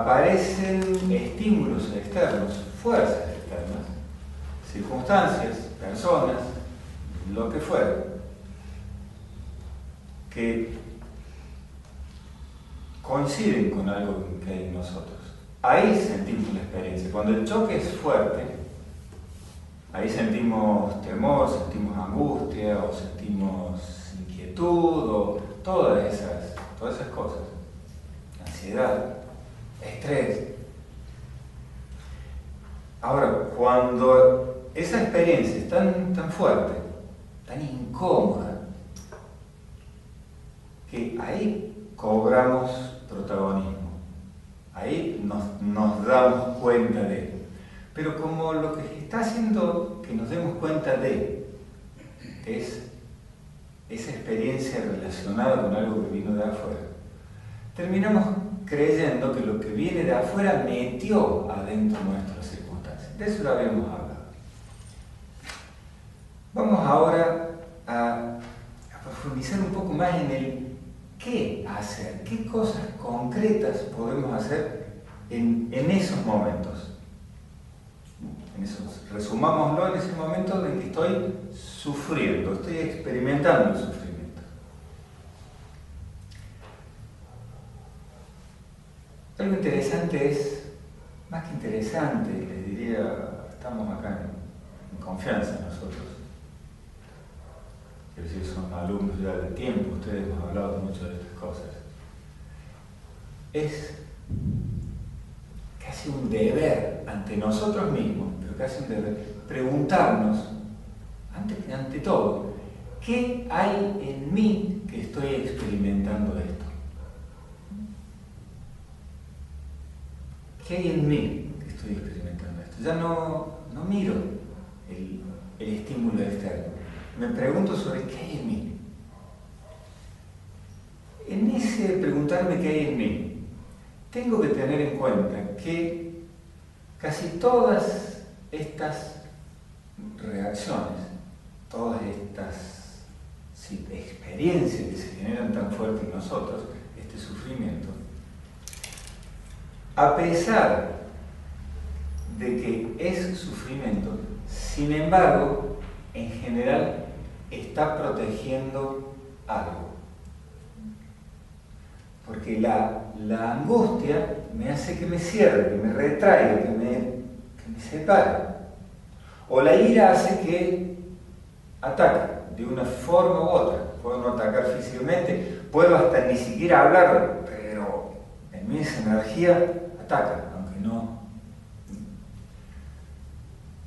aparecen estímulos externos, fuerzas externas, circunstancias, personas, lo que fuera, que coinciden con algo que hay en nosotros. Ahí sentimos la experiencia. Cuando el choque es fuerte, ahí sentimos temor, sentimos angustia, o sentimos inquietud, o todas esas cosas. Ansiedad, estrés. Ahora, cuando esa experiencia es tan fuerte, tan incómoda, que ahí cobramos protagonismo, ahí nos damos cuenta de. Pero como lo que está haciendo que nos demos cuenta de es esa experiencia relacionada con algo que vino de afuera, terminamos creyendo que lo que viene de afuera metió adentro nuestras circunstancias. De eso ya habíamos hablado. Vamos ahora a profundizar un poco más en el qué hacer, qué cosas concretas podemos hacer en esos momentos. Resumámoslo en ese momento en que estoy sufriendo, estoy experimentando el sufrimiento. Algo interesante es, más que interesante, les diría, estamos acá en confianza nosotros. Quiero decir, son alumnos ya de tiempo, ustedes hemos hablado mucho de estas cosas. Es casi un deber ante nosotros mismos, pero casi un deber, preguntarnos, ante todo, ¿qué hay en mí que estoy experimentando esto? ¿Qué hay en mí que estoy experimentando esto? Ya no miro el estímulo externo, me pregunto sobre qué hay en mí. En ese preguntarme qué hay en mí, tengo que tener en cuenta que casi todas estas reacciones, todas estas experiencias que se generan tan fuerte en nosotros, este sufrimiento, a pesar de que es sufrimiento, sin embargo, en general está protegiendo algo. Porque la angustia me hace que me cierre, que me retraiga, que me separe. O la ira hace que ataque de una forma u otra. Puedo no atacar físicamente, puedo hasta ni siquiera hablar, pero en mí esa energía ataca, aunque no.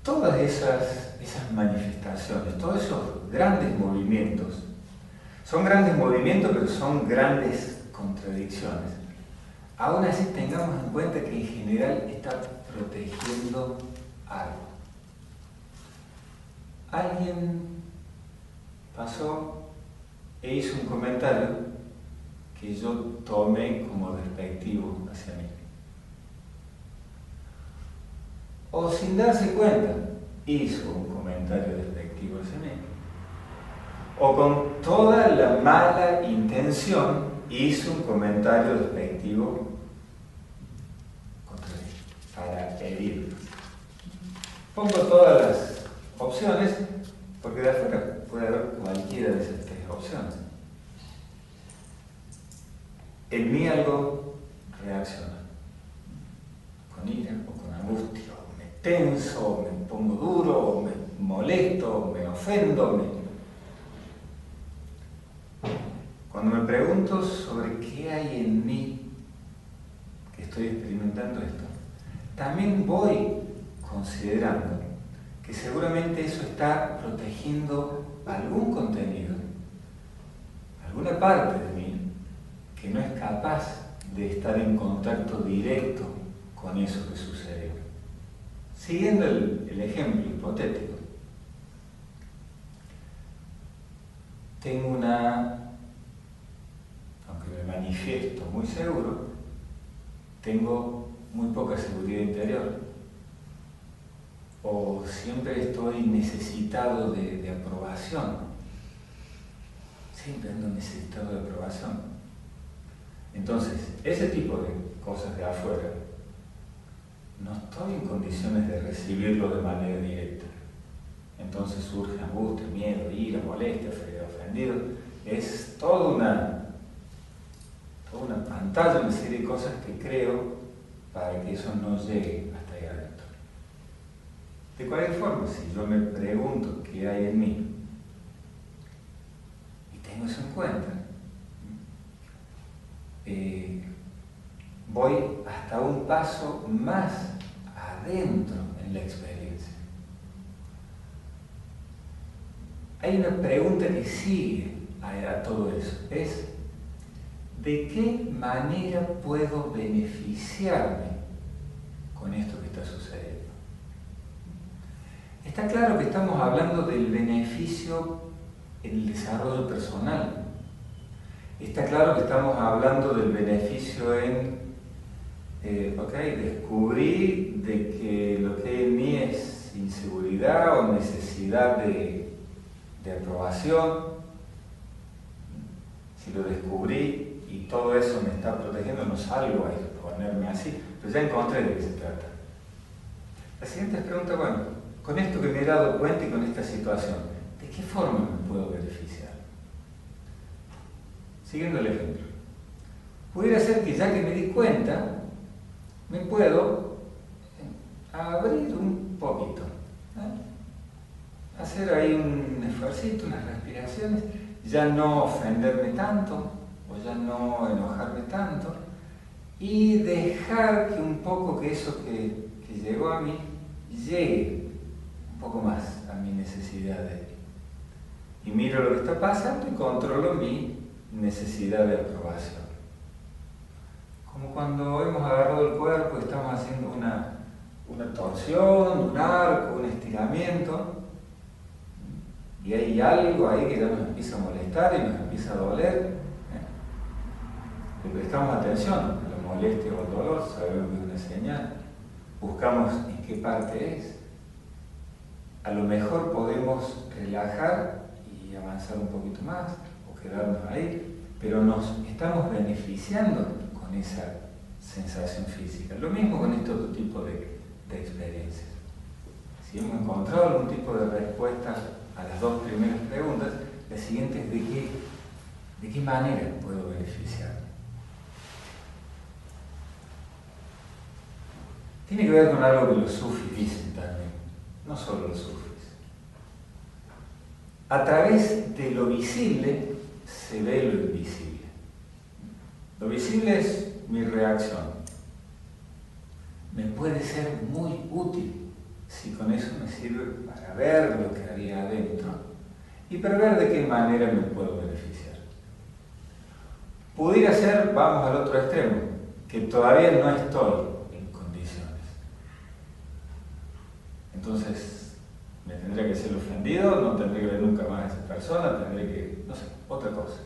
Todas esas manifestaciones, todos esos grandes movimientos, son grandes movimientos, pero son grandes contradicciones. Aún así tengamos en cuenta que en general está protegiendo algo. Alguien pasó e hizo un comentario que yo tomé como despectivo hacia mí. O sin darse cuenta, hizo un comentario despectivo hacia mí. O con toda la mala intención hizo un comentario despectivo contra mí, para herirme. Pongo todas las opciones, porque de afuera puede haber cualquiera de esas tres opciones. En mí algo reacciona, con ira o con angustia, o me tenso, o me pongo duro, o me molesto, o me ofendo, Cuando me pregunto sobre qué hay en mí que estoy experimentando esto, también voy considerando que seguramente eso está protegiendo algún contenido, alguna parte de mí que no es capaz de estar en contacto directo con eso que sucedió. Siguiendo el ejemplo hipotético, tengo aunque me manifiesto muy seguro, tengo muy poca seguridad interior. O siempre estoy necesitado de aprobación. Siempre ando necesitado de aprobación. Entonces, ese tipo de cosas de afuera no estoy en condiciones de recibirlo de manera directa. Entonces surge angustia, miedo, ira, molestia, ofendido. Es toda una pantalla, una serie de cosas que creo para que eso no llegue hasta ahí adentro. De cualquier forma, si yo me pregunto qué hay en mí y tengo eso en cuenta, voy hasta un paso más adentro en la experiencia. Hay una pregunta que sigue a todo eso, es ¿de qué manera puedo beneficiarme con esto que está sucediendo? Está claro que estamos hablando del beneficio en el desarrollo personal. Está claro que estamos hablando del beneficio en descubrir de que lo que hay en mí es inseguridad o necesidad de aprobación. Si lo descubrí y todo eso me está protegiendo, no salgo a ponerme así, pero ya encontré de qué se trata. La siguiente pregunta, bueno, con esto que me he dado cuenta y con esta situación, ¿de qué forma me puedo beneficiar? Siguiendo el ejemplo, pudiera ser que ya que me di cuenta, me puedo abrir un poquito, hacer ahí un esfuercito, unas respiraciones, ya no ofenderme tanto o ya no enojarme tanto y dejar que un poco que eso que llegó a mí llegue un poco más a mi necesidad y miro lo que está pasando y controlo mi necesidad de aprobación. Como cuando hemos agarrado el cuerpo y estamos haciendo una torsión, un arco, un estiramiento, y hay algo ahí que ya nos empieza a molestar y nos empieza a doler. Le prestamos atención a la molestia o al dolor, sabemos que es una señal, buscamos en qué parte es. A lo mejor podemos relajar y avanzar un poquito más o quedarnos ahí, pero nos estamos beneficiando con esa sensación física. Lo mismo con este otro tipo de experiencias. Si hemos encontrado algún tipo de respuesta a las dos primeras preguntas, la siguiente es ¿de qué manera puedo beneficiarme? Tiene que ver con algo que los sufis dicen también, no solo los sufis. A través de lo visible se ve lo invisible. Lo visible es mi reacción. Me puede ser muy útil si con eso me sirve para ver lo que había adentro y para ver de qué manera me puedo beneficiar. Pudiera ser, vamos al otro extremo, que todavía no estoy en condiciones. Entonces, me tendría que ser ofendido, no tendré que ver nunca más a esa persona, tendré que, no sé, otra cosa.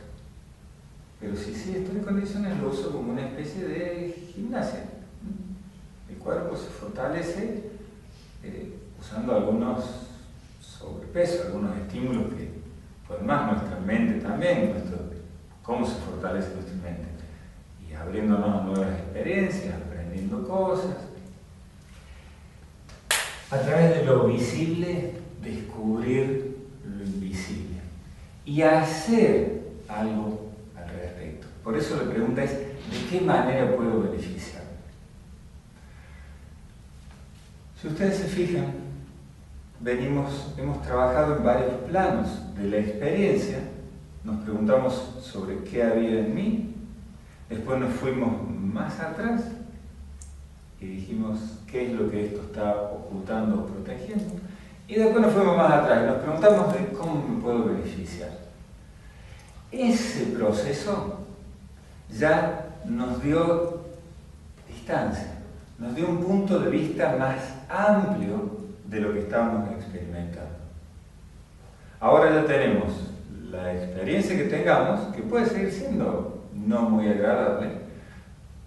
Pero si sí estoy en condiciones, lo uso como una especie de gimnasia. El cuerpo se fortalece usando algunos sobrepesos, algunos estímulos que, pues más nuestra mente también, cómo se fortalece nuestra mente. Y abriéndonos nuevas experiencias, aprendiendo cosas. A través de lo visible, descubrir lo invisible. Y hacer algo al respecto. Por eso la pregunta es, ¿de qué manera puedo beneficiarme? Si ustedes se fijan, hemos trabajado en varios planos de la experiencia, nos preguntamos sobre qué había en mí, después nos fuimos más atrás y dijimos qué es lo que esto está ocultando o protegiendo, y después nos fuimos más atrás y nos preguntamos de cómo me puedo beneficiar. Ese proceso ya nos dio distancia, nos dio un punto de vista más amplio de lo que estábamos experimentando. Ahora ya tenemos la experiencia que tengamos, que puede seguir siendo no muy agradable,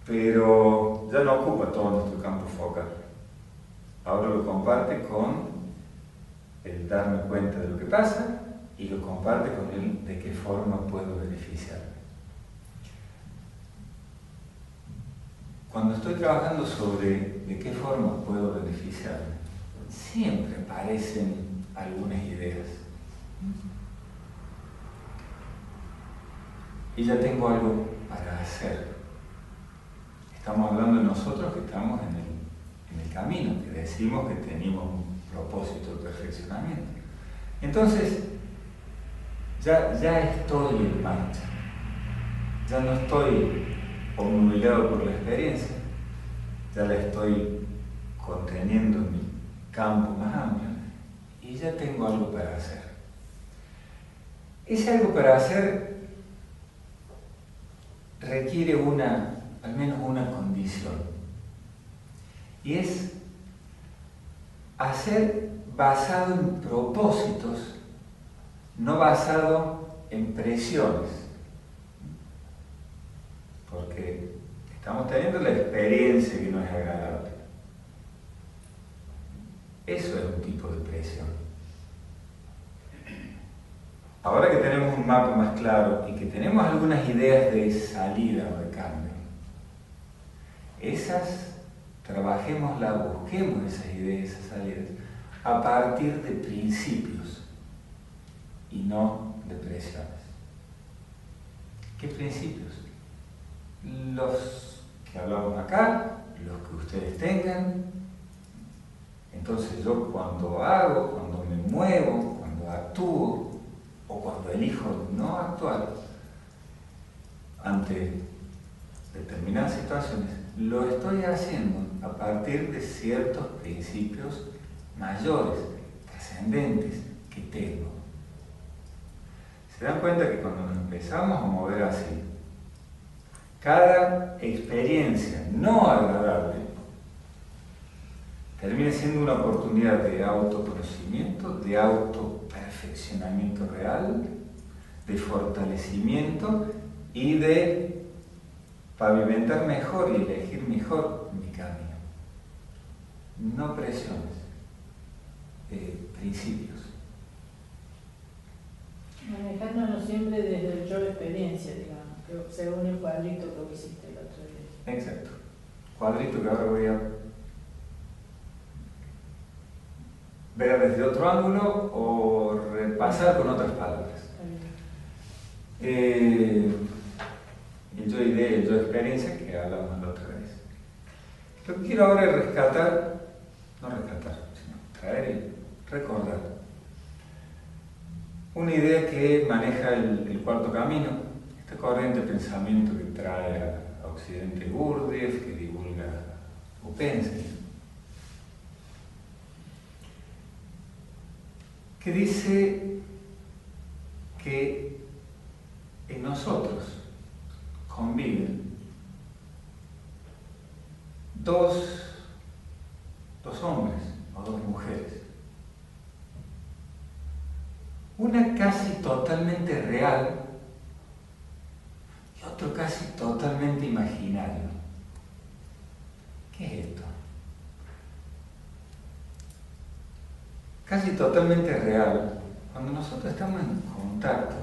pero ya no ocupa todo nuestro campo focal. Ahora lo comparte con el darme cuenta de lo que pasa y lo comparte con el de qué forma puedo beneficiarme. cuando estoy trabajando sobre de qué forma puedo beneficiarme, siempre aparecen algunas ideas. Y ya tengo algo para hacer. Estamos hablando de nosotros que estamos en el camino, que decimos que tenemos un propósito de perfeccionamiento. Entonces, ya estoy en marcha. Ya no estoy obnubilado por la experiencia, ya la estoy conteniendo en mi campo más amplio y ya tengo algo para hacer. Ese algo para hacer requiere al menos una condición, y es hacer basado en propósitos, no basado en presiones, porque estamos teniendo la experiencia que no es agradable. Eso es un tipo de presión. Ahora que tenemos un mapa más claro y que tenemos algunas ideas de salida o de cambio, trabajémoslas, busquemos esas ideas, esas salidas, a partir de principios y no de presiones. ¿Qué principios? Los que hablamos acá, los que ustedes tengan. Entonces yo cuando hago, cuando me muevo, cuando actúo o cuando elijo no actuar ante determinadas situaciones, lo estoy haciendo a partir de ciertos principios mayores, trascendentes que tengo. Se dan cuenta que cuando nos empezamos a mover así, cada experiencia no agradable termina siendo una oportunidad de autoconocimiento, de autoperfeccionamiento real, de fortalecimiento y de pavimentar mejor y elegir mejor mi camino. No presiones, principios. Manejándonos siempre desde el yo de experiencia, digamos, según el cuadrito que hiciste el otro día. Exacto. Cuadrito que ahora voy a ver desde otro ángulo o repasar con otras palabras. El yo idea y el yo experiencia que hablamos la otra vez. Lo que quiero ahora es sino traer y recordar una idea que maneja el cuarto camino, esta corriente de pensamiento que trae a Occidente Gurdjieff, que divulga Upenski, que dice que en nosotros conviven dos hombres o dos mujeres. Una casi totalmente real y otro casi totalmente imaginario. ¿Qué es esto? Casi totalmente real, cuando nosotros estamos en contacto,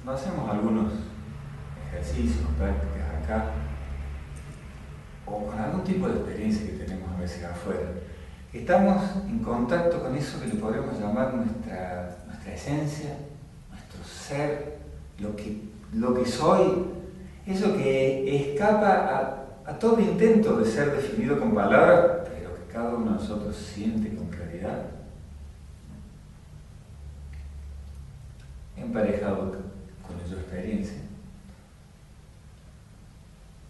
cuando hacemos algunos ejercicios, prácticas acá, o con algún tipo de experiencia que tenemos a veces afuera, estamos en contacto con eso que le podríamos llamar nuestra esencia, nuestro ser, lo que soy, eso que escapa a todo intento de ser definido con palabras, pero que cada uno de nosotros siente con claridad, emparejado con su experiencia.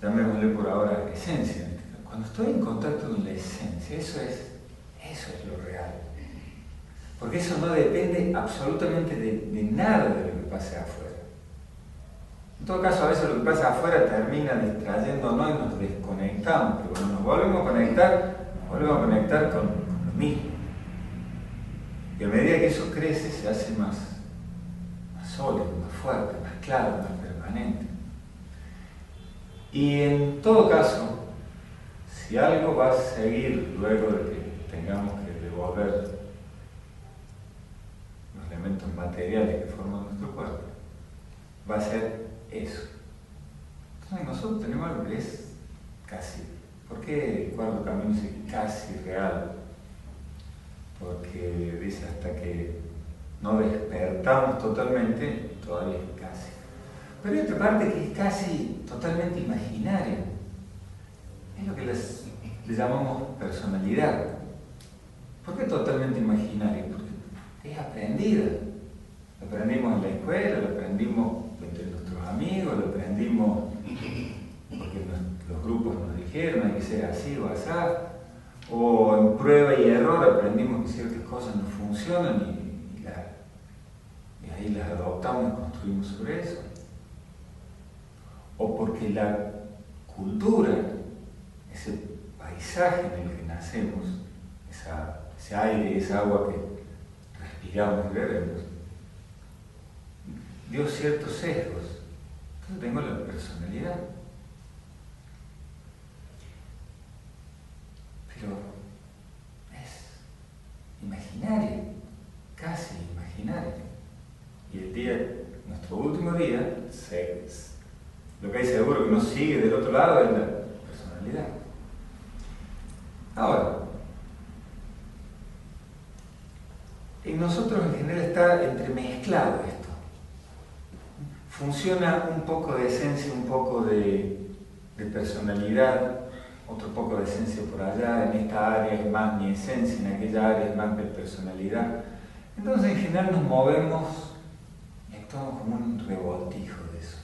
Llamémosle por ahora esencia. Cuando estoy en contacto con la esencia, eso es lo real. Porque eso no depende absolutamente de nada de lo que pase afuera. En todo caso, a veces lo que pasa afuera termina distrayéndonos y nos desconectamos, pero cuando nos volvemos a conectar con lo mismo. Y a medida que eso crece, se hace más sólido, más fuerte, más claro, más permanente. Y en todo caso, si algo va a seguir luego de que tengamos que devolver los elementos materiales que forman nuestro cuerpo, va a ser eso. Entonces nosotros tenemos algo que es casi. ¿Por qué el cuarto camino dice casi real? Porque dice hasta que no despertamos totalmente, todavía es casi. Pero hay otra parte que es casi totalmente imaginaria. Es lo que le llamamos personalidad. ¿Por qué totalmente imaginaria? Porque es aprendida. Lo aprendimos en la escuela, lo aprendimos entre nuestros amigos, lo aprendimos porque los grupos nos dijeron hay que ser así o asá, o en prueba y error aprendimos que ciertas cosas no funcionan y ahí las adoptamos y construimos sobre eso. O porque la cultura, ese paisaje en el que nacemos, ese aire, esa agua que respiramos y bebemos, dio ciertos sesgos. Entonces tengo la personalidad. Pero es imaginaria, casi imaginaria. Y el día, nuestro último día, lo que hay seguro que nos sigue del otro lado es la personalidad. Ahora, en nosotros en general está entremezclado esto. Funciona un poco de esencia, un poco de personalidad, otro poco de esencia por allá, en esta área es más mi esencia, en aquella área es más mi personalidad. Entonces en general nos movemos y actuamos como un revoltijo de eso.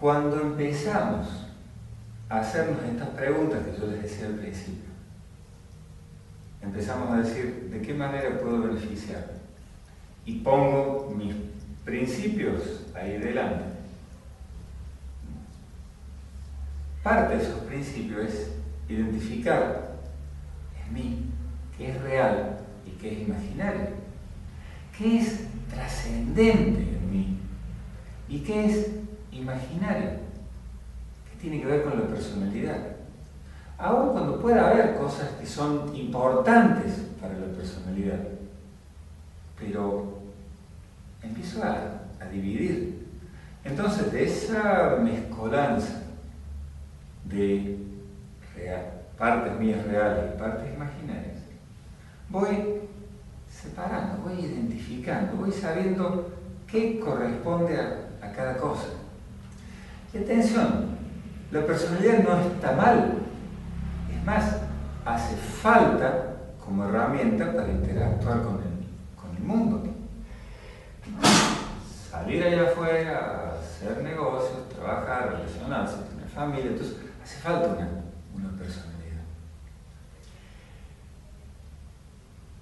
Cuando empezamos a hacernos estas preguntas que yo les decía al principio, empezamos a decir, ¿de qué manera puedo beneficiar? Y pongo mis principios ahí delante. Parte de esos principios es identificar en mí qué es real y qué es imaginario, qué es trascendente en mí y qué es imaginario, que tiene que ver con la personalidad. Aun cuando pueda haber cosas que son importantes para la personalidad, pero empiezo a dividir. Entonces, de esa mezcolanza de partes mías reales y partes imaginarias, voy separando, voy identificando, voy sabiendo qué corresponde a cada cosa. Y atención, la personalidad no está mal, es más, hace falta como herramienta para interactuar con el mundo. Salir allá afuera, hacer negocios, trabajar, relacionarse, tener familia, entonces hace falta una personalidad.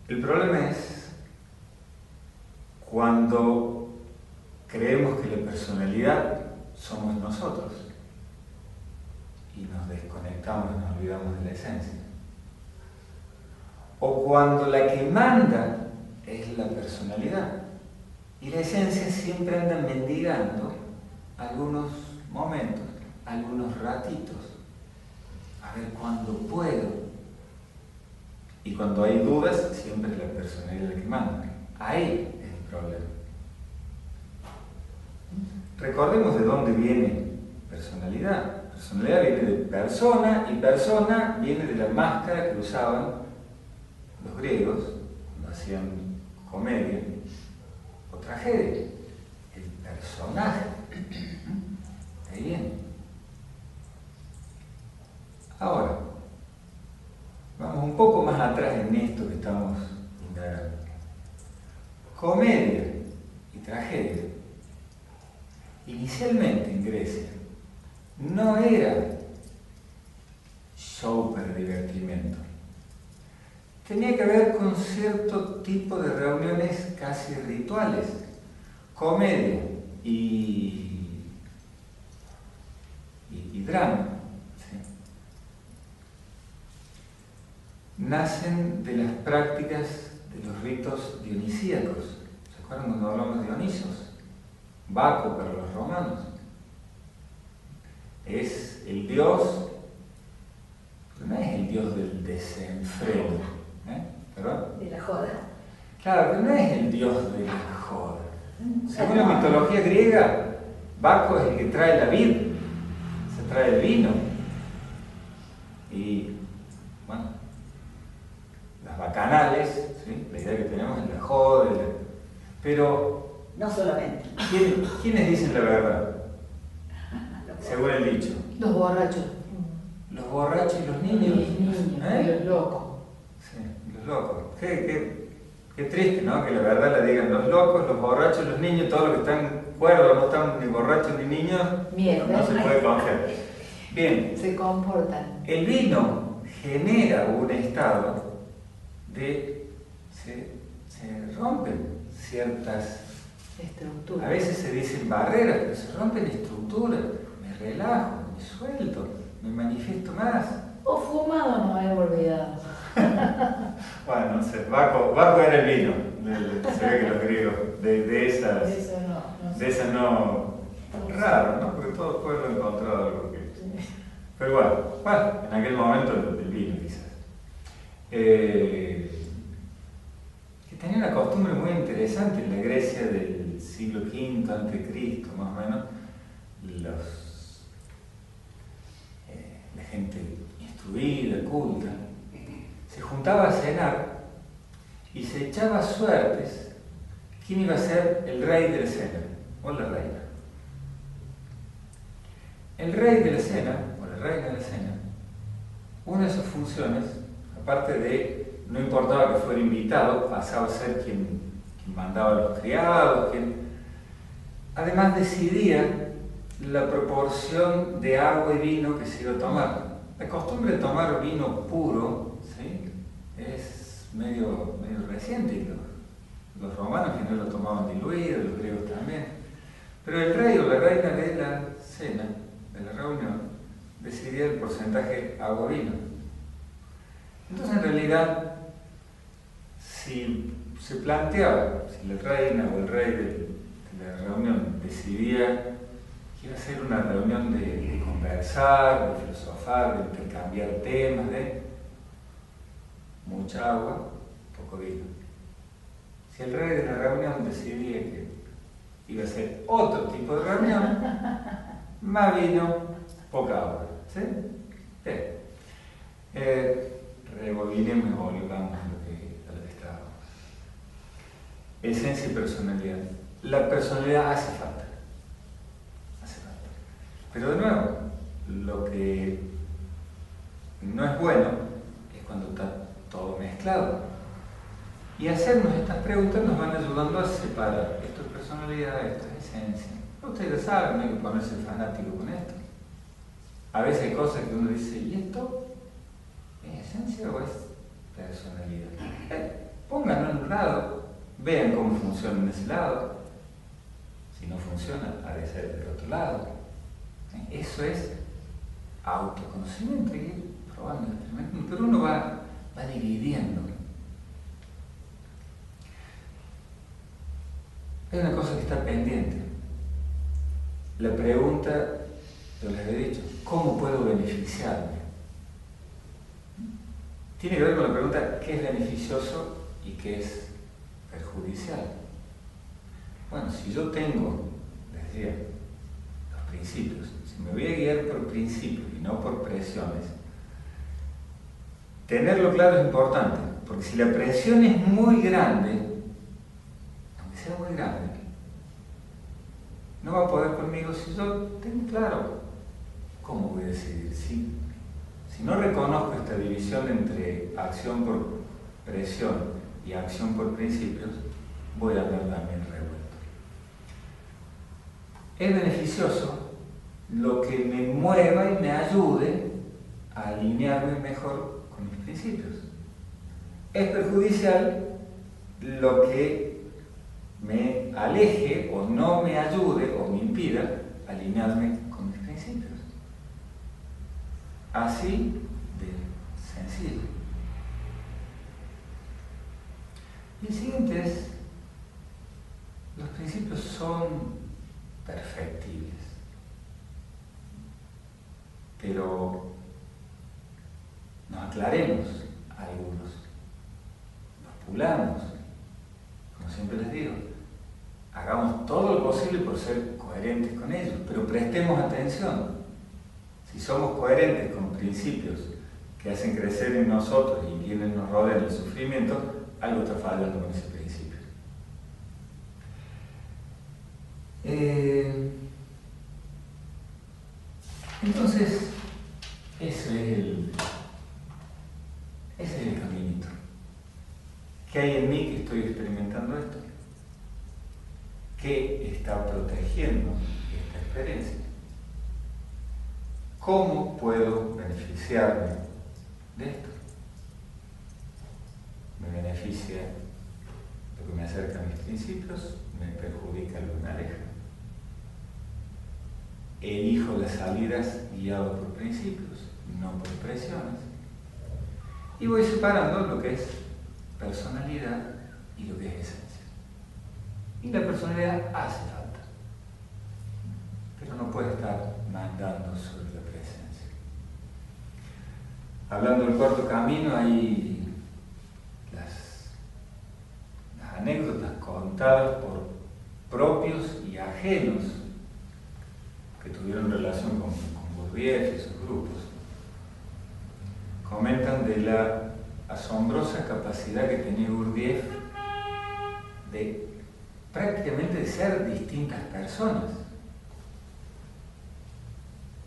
El problema es cuando creemos que la personalidad somos nosotros y nos desconectamos y nos olvidamos de la esencia. O cuando la que manda es la personalidad y la esencia siempre anda mendigando algunos momentos, algunos ratitos, a ver cuándo puedo. Y cuando hay dudas, siempre es la personalidad la que manda. Ahí es el problema. Recordemos de dónde viene personalidad. Personalidad viene de persona y persona viene de la máscara que usaban los griegos cuando hacían comedia o tragedia. El personaje. Ahí viene. Ahora, vamos un poco más atrás en esto que estamos indagando. Comedia y tragedia. Inicialmente en Grecia no era show para divertimento. Tenía que ver con cierto tipo de reuniones casi rituales. Comedia y drama. ¿Sí? Nacen de las prácticas de los ritos dionisíacos. ¿Se acuerdan cuando hablamos de Dionisos? Baco para los romanos. Es el dios, pero no es el dios del desenfreno. ¿Perdón? De la joda. Claro, pero no es el dios de la joda. Según la mitología griega, Baco es el que trae la vid, se trae el vino. Y, bueno, las bacanales, ¿sí? La idea que tenemos es la joda, pero... No solamente. ¿Quiénes dicen la verdad? Según el dicho. Los borrachos. Los borrachos y los niños. Los niños, los locos. Sí, los locos. Qué triste, ¿no? Que la verdad la digan los locos, los borrachos, los niños, todos los que están cuerdos, no están ni borrachos ni niños. Bien, no se puede confiar. Bien. Se comportan. El vino genera un estado de... se rompen ciertas... Estructura. A veces se dicen barreras, pero se rompen estructuras. Me relajo, me suelto, me manifiesto más. O fumado nos hemos olvidado. Bueno, no sé, Baco era el vino, se ve que los griegos, de esas... Eso no. De esas no... Raro, ¿no? Porque todo pueblo ha encontrado algo que... Pero bueno, en aquel momento el vino quizás. Que tenía una costumbre muy interesante en la Grecia del siglo V a.C., más o menos, la gente instruida, culta, se juntaba a cenar y se echaba suertes quién iba a ser el rey de la cena o la reina. El rey de la cena o la reina de la cena, una de sus funciones, aparte de no importaba que fuera invitado, pasaba a ser quien mandaba a los criados, además decidía la proporción de agua y vino que se iba a tomar. La costumbre de tomar vino puro, ¿sí?, es medio reciente. Los romanos que no lo tomaban diluido, los griegos también. Pero el rey o la reina de la cena, de la reunión, decidía el porcentaje agua-vino. Entonces, en realidad, si se planteaba, si la reina o el rey de la reunión decidía que iba a ser una reunión de conversar, de filosofar, de intercambiar temas, de mucha agua, poco vino. Si el rey de la reunión decidía que iba a ser otro tipo de reunión, más vino, poca agua. ¿Sí? Bien. Rebobinemos y volvamos a lo que estábamos. Esencia y personalidad. La personalidad hace falta. Pero de nuevo, lo que no es bueno es cuando está todo mezclado. Y hacernos estas preguntas nos van ayudando a separar esto es personalidad, esto es esencia. Ustedes saben, no hay que ponerse fanático con esto. A veces hay cosas que uno dice, ¿y esto es esencia o es personalidad? Pónganlo en un lado, vean cómo funciona en ese lado. Si no funciona, ha de ser del otro lado. Eso es autoconocimiento, hay que ir probando, experimentando, pero uno va dividiendo. Hay una cosa que está pendiente. La pregunta, yo les he dicho, ¿cómo puedo beneficiarme? Tiene que ver con la pregunta, ¿qué es beneficioso y qué es perjudicial? Bueno, si yo tengo, les decía, los principios, si me voy a guiar por principios y no por presiones, tenerlo claro es importante, porque si la presión es muy grande, aunque sea muy grande, no va a poder conmigo si yo tengo claro cómo voy a decidir. Si no reconozco esta división entre acción por presión y acción por principios, voy a andar también revuelto. Es beneficioso lo que me mueva y me ayude a alinearme mejor con mis principios. Es perjudicial lo que me aleje o no me ayude o me impida alinearme con mis principios. Así de sencillo. Y el siguiente es, los principios son perfectibles, pero nos aclaremos algunos, nos pulamos, como siempre les digo, hagamos todo lo posible por ser coherentes con ellos, pero prestemos atención. Si somos coherentes con principios que hacen crecer en nosotros y quienes nos rodean el sufrimiento, algo está fallando con ese principio. Entonces, ese es el caminito. ¿Qué hay en mí que estoy experimentando esto? ¿Qué está protegiendo esta experiencia? ¿Cómo puedo beneficiarme de esto? ¿Me beneficia lo que me acerca a mis principios? ¿Me perjudica lo que me aleja? Elijo las salidas guiado por principios, no por presiones. Y voy separando lo que es personalidad y lo que es esencia. Y la personalidad hace falta, pero no puede estar mandando sobre la presencia. Hablando del cuarto camino, hay las anécdotas contadas por propios y ajenos que tuvieron relación con Gurdjieff y sus grupos. Comentan de la asombrosa capacidad que tenía Gurdjieff de prácticamente de ser distintas personas.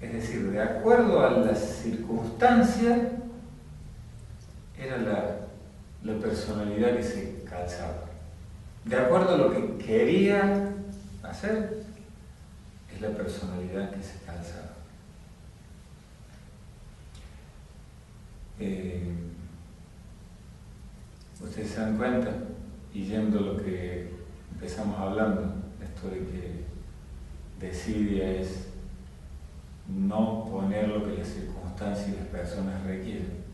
Es decir, de acuerdo a las circunstancias, era la personalidad que se calzaba. De acuerdo a lo que quería hacer, es la personalidad que se calzaba. Ustedes se dan cuenta, y yendo lo que empezamos hablando, esto de que desidia es no poner lo que las circunstancias y las personas requieren.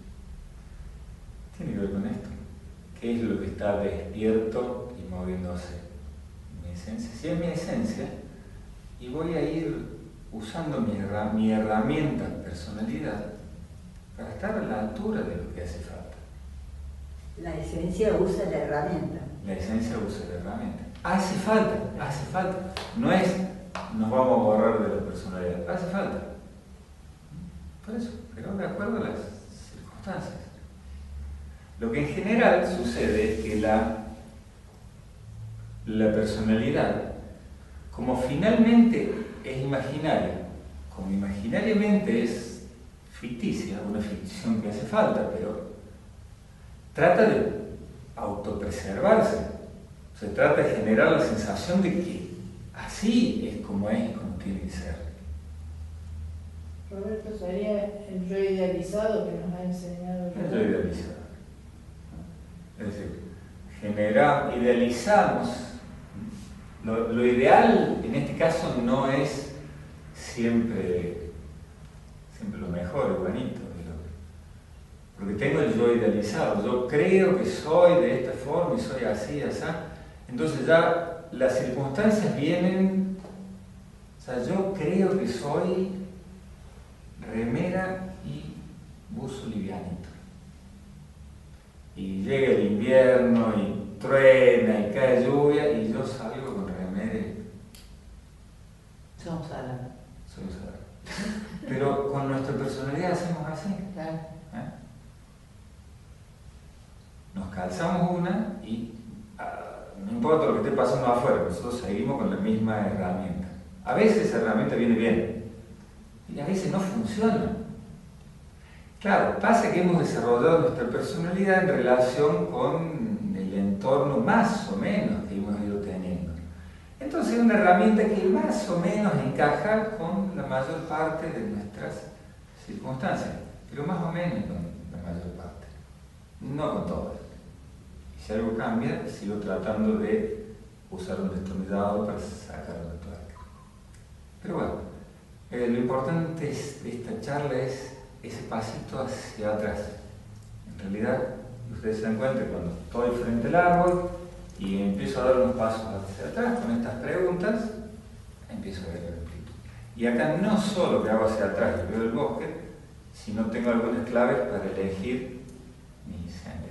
Tiene que ver con esto. ¿Qué es lo que está despierto y moviéndose? Mi esencia. Si es mi esencia, y voy a ir usando mi herramienta personalidad para estar a la altura de lo que hace falta. La esencia usa la herramienta. La esencia usa la herramienta. Hace falta. No es nos vamos a borrar de la personalidad, hace falta. Por eso, pero de acuerdo a las circunstancias. Lo que en general sucede es que la personalidad, como finalmente es imaginaria, como imaginariamente es ficticia, una ficción que hace falta, pero trata de autopreservarse. Se trata de generar la sensación de que así es como tiene que ser. Roberto, sería el yo idealizado que nos ha enseñado. El yo idealizado. Es decir, idealizamos. Lo ideal en este caso no es siempre lo mejor, el bonito. Porque tengo el yo idealizado. Yo creo que soy de esta forma y soy así, así. Entonces ya las circunstancias vienen, o sea, yo creo que soy remera y buzo livianito. Y llega el invierno y truena y cae lluvia y yo salgo con remera. Somos Alan. Pero con nuestra personalidad hacemos así. Claro. Nos calzamos una y no importa lo que esté pasando afuera, nosotros seguimos con la misma herramienta. A veces esa herramienta viene bien y a veces no funciona. Claro, pasa que hemos desarrollado nuestra personalidad en relación con el entorno más o menos que hemos ido teniendo. Entonces es una herramienta que más o menos encaja con la mayor parte de nuestras circunstancias, pero más o menos con la mayor parte, no con todas. Si algo cambia, sigo tratando de usar un destornillador para sacarlo de tuerca. Pero bueno, lo importante de esta charla es ese pasito hacia atrás. En realidad, ustedes se dan cuenta que cuando estoy frente al árbol y empiezo a dar unos pasos hacia atrás con estas preguntas, empiezo a ver el amplitud. Y acá no solo que hago hacia atrás y veo el bosque, sino tengo algunas claves para elegir mi sendero.